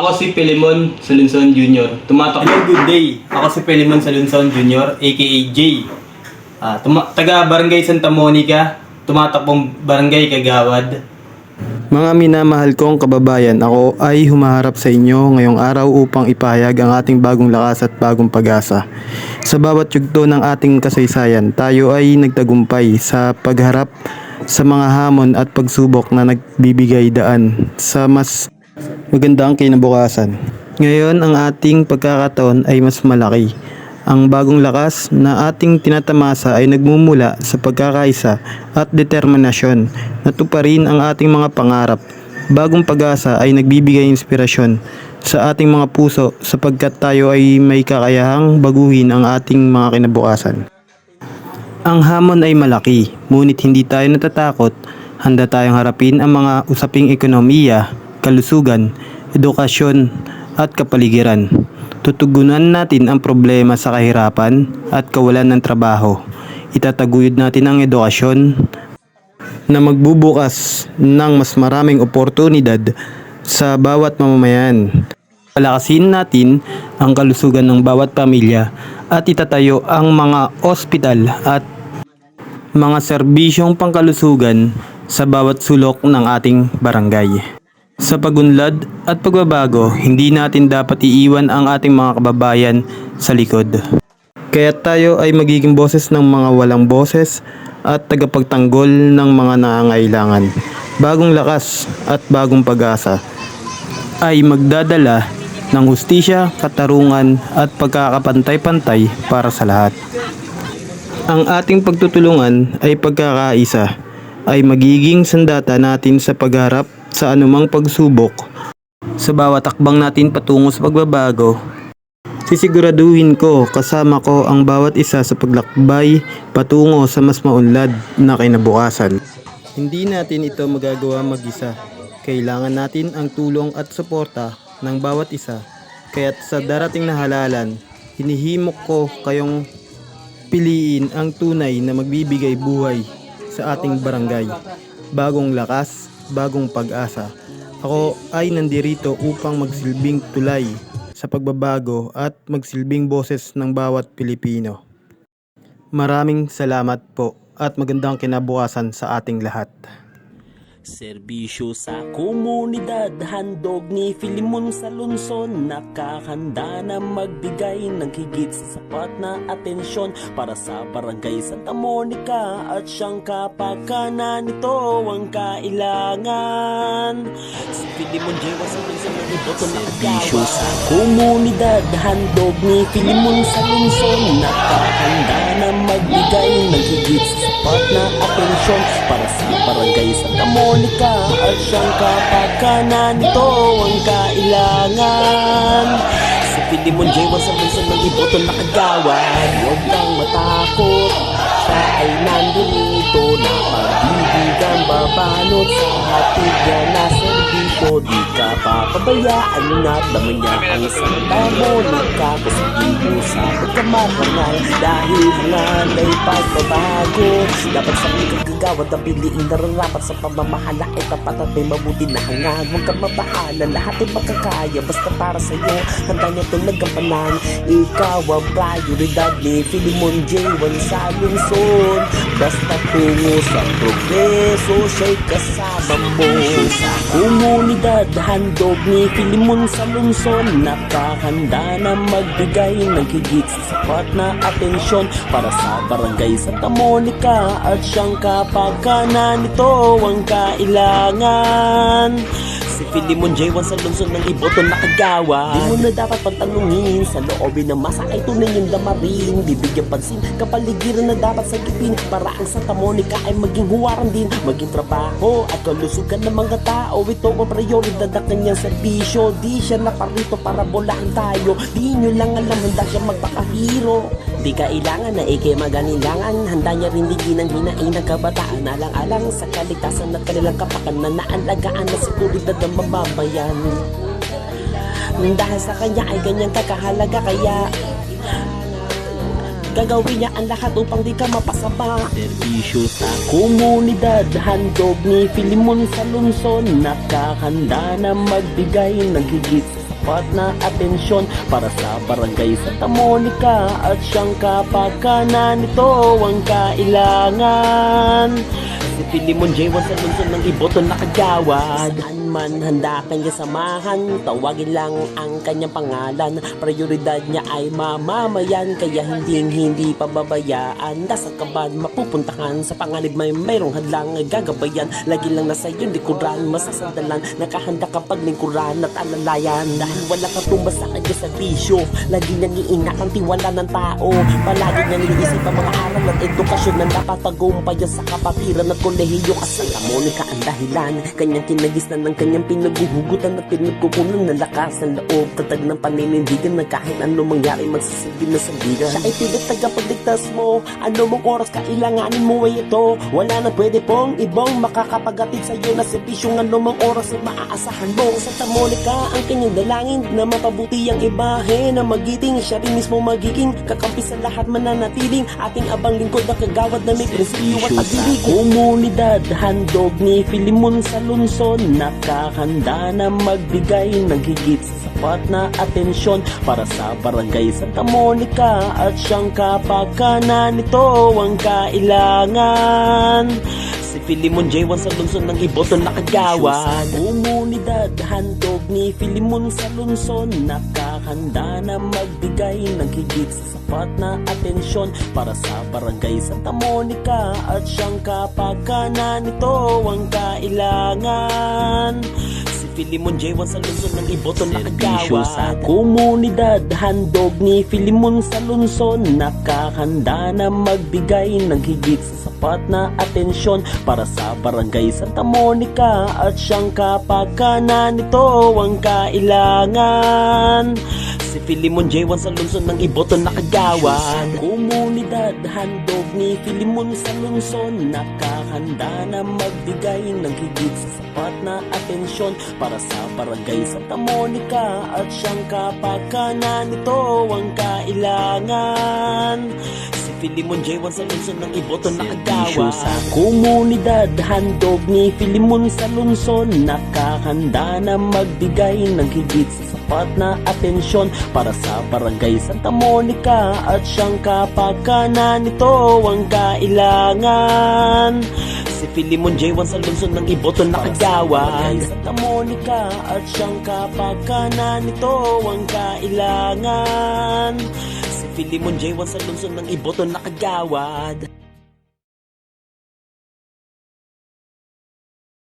Ako si Pilimon Salunson Jr. Tumatak. Hello, good day. Ako si Pelimon Salunson Jr. aka J. Taga Barangay Santa Monica, tumatakbong Barangay Kagawad. Mga minamahal kong kababayan, ako ay humaharap sa inyo ngayong araw upang ipahayag ang ating bagong lakas at bagong pag-asa. Sa bawat yugto ng ating kasaysayan, tayo ay nagtagumpay sa pagharap sa mga hamon at pagsubok na nagbibigay daan sa mas magandang kinabukasan. Ngayon, ang ating pagkakataon ay mas malaki. Ang bagong lakas na ating tinatamasa ay nagmumula sa pagkakaisa at determinasyon na tuparin ang ating mga pangarap. Bagong pag-asa ay nagbibigay inspirasyon sa ating mga puso sapagkat tayo ay may kakayahang baguhin ang ating mga kinabukasan. Ang hamon ay malaki, ngunit hindi tayo natatakot. Handa tayong harapin ang mga usaping ekonomiya, kalusugan, edukasyon at kapaligiran. Tutugunan natin ang problema sa kahirapan at kawalan ng trabaho. Itataguyod natin ang edukasyon na magbubukas ng mas maraming oportunidad sa bawat mamamayan. Palakasin natin ang kalusugan ng bawat pamilya at itatayo ang mga ospital at mga serbisyong pangkalusugan sa bawat sulok ng ating barangay. Sa pagunlad at pagbabago, hindi natin dapat iiwan ang ating mga kababayan sa likod. Kaya tayo ay magiging boses ng mga walang boses at tagapagtanggol ng mga nangangailangan. Bagong lakas at bagong pag-asa ay magdadala ng hustisya, katarungan at pagkakapantay-pantay para sa lahat. Ang ating pagtutulungan ay pagkakaisa ay magiging sandata natin sa pagharap sa anumang pagsubok. Sa bawat akbang natin patungo sa pagbabago, sisiguraduhin ko kasama ko ang bawat isa sa paglakbay patungo sa mas maunlad na kinabukasan. Hindi natin ito magagawa mag-isa. Kailangan natin ang tulong at suporta ng bawat isa. Kaya't sa darating na halalan, hinihimok ko kayong piliin ang tunay na magbibigay buhay sa ating barangay. Bagong lakas, bagong pag-asa. Ako ay nandirito upang magsilbing tulay sa pagbabago at magsilbing boses ng bawat Pilipino. Maraming salamat po at magandang kinabukasan sa ating lahat. Serbisyo sa komunidad, handog ni Filimon Salunson. Nakahanda na magbigay ng higit sa sapat na atensyon para sa Barangay Santa Monica at siyang kapakanan nito ang kailangan. Si Filimon J. Salunson na iboto na serbisyo sa komunidad, handog ni Filimon Salunson. Nakahanda na magbigay ng higit sa sapat na atensyon para sa Barangay Santa Monica at siyang kapakanan nito ang kailangan. Si Filimon J. Salunson ng iboto na kagawad. Huwag kang matakot, siya ay nandito na pagbibigyan babalot sa hatid niya na serbisyo. Di ka papabayaan at naman niya ang Santa Monica positibo sa pagkamatangal dahil hangal ay pagbabago. Dapat sa mga kagawad na piliin na rapat sa pamamahala ay tapat at may mabuti na hangad. Huwag kang mabahala, lahat ay makakaya basta para sa'yo handa niya itong nagampanan. Ikaw ang prioridad ni Filimon J. Salunson. Basta tungo sa progreso, siya'y kasama mo. Sa komunidad, handog ni Filimon Salunson. Nakahanda na magbigay ng higit sa sapat na atensyon para sa Barangay Santa Monica at siyang kapakanan nito ang kailangan. Si Filimon J. Salunson ng iboto na kagawad. Di mo na dapat pantanungin, sa loobin ng masa ay tunay yung damarin. Bibigyan pansin, kapaligiran na dapat sagipin para ang Santa Monica ay maging huwaran din. Maging trabaho at kalusugan ng mga tao, ito ang prioridad ng kanyang serbisyo. Di siya naparito para bolahan tayo, di nyo lang alam handa siya magpakahiro. Di kailangan na ikay maganilangan, handa niya rin ligin ang hinain ng kabataan. Alang-alang sa kaligtasan at kanilang kapakanan na alagaan na seguridad ng mamamayan. Dahil sa kanya ay ganyang kakahalaga, kaya gagawin niya ang lahat upang di ka mapasama. Serbisyo sa komunidad, handog ni Filimon Salunson. Nakahanda na magbigay ng higit sa sapat na atensyon para sa barangay Santa Monica at siyang kapakanan nito ang kailangan. Si Filimon J1 sa lungsod ng Iboto na kagawad. Saan man handa kanya samahan, tawagin lang ang kanyang pangalan. Prioridad niya ay mamamayan, kaya hindi pababayaan. Nasa kaban mapupuntahan, sa panganib mayroong hadlang gagabayan. Lagi lang nasa iyong likuran, masasandalan, nakahanda kapag lingkuran at alalayan. Dahil wala kang tumbas sa kanya sa bisyo, lagi niyang iingat ang tiwala ng tao. Palagi niyang iniisip ang mga aral at edukasyon na dapat tagumpayan sa kapatiran at kolehiyo. Santa Monica ang dahilan, kanyang kinagisnan ng kanyang pinaguhugutan at pinagkukunan ng lakas ng loob, tatag ng paninindigan na kahit ano mangyari magsasabi na sandigan. Siya ay tilit tagapagligtas mo, ano mong oras kailanganin mo ay ito. Wala na pwede pong ibang makakapagatid sa iyo na serbisyong ano mong oras ay maaasahan mo. Santa Monica ang kanyang dalangin na mapabuti ang ibahe na magiting, siya rin mismo magiging kakampi sa lahat, mananatiling ating abang lingkod na kagawad na may prinsipyo at pag-ibig. Komunidad, handog ni Filimon sa lungsod, nakahanda na magbigay ng higit sa sapat na atensyon para sa barangay Santa Monica at siyang kapakanan nito ang kailangan. Si Filimon J1 sa lungsod ng Iboto na kagawad. Komunidad, handog ni Filimon sa lungsod, nakahanda na magbigay ng higit sa sapat na atensyon para sa barangay Santa Monica at siyang kapakanan nito ang kailangan. Si Filimon J1 sa lungsod ng Iboto na kagawad. Komunidad, handog ni Filimon sa lungsod, nakahanda na magbigay ng higit sa sapat na atensyon para sa barangay Santa Monica at siyang kapakanan nito ang kailangan. Si Filimon J1 sa lungsod ng Iboto na kagawad. Komunidad, handog ni Filimon sa lungsod, nakahanda na magbigay ng higit sa sapat na atensyon para sa barangay Santa Monica at siyang kapakanan nito ang kailangan. Si Filimon J1 sa lungsod ng Iboto na kagawad. Komunidad, handog ni Filimon sa lungsod, nakahanda na magbigay ng higit sa sapat na atensyon para sa barangay Santa Monica at siyang kapakanan nito ang kailangan. Si Filimon J1 sa lungsod ng Iboto na kagawad. Santa Monica at siyang kapakanan nito ang kailangan. Si Filimon J1 sa lungsod ng Iboto na kagawad.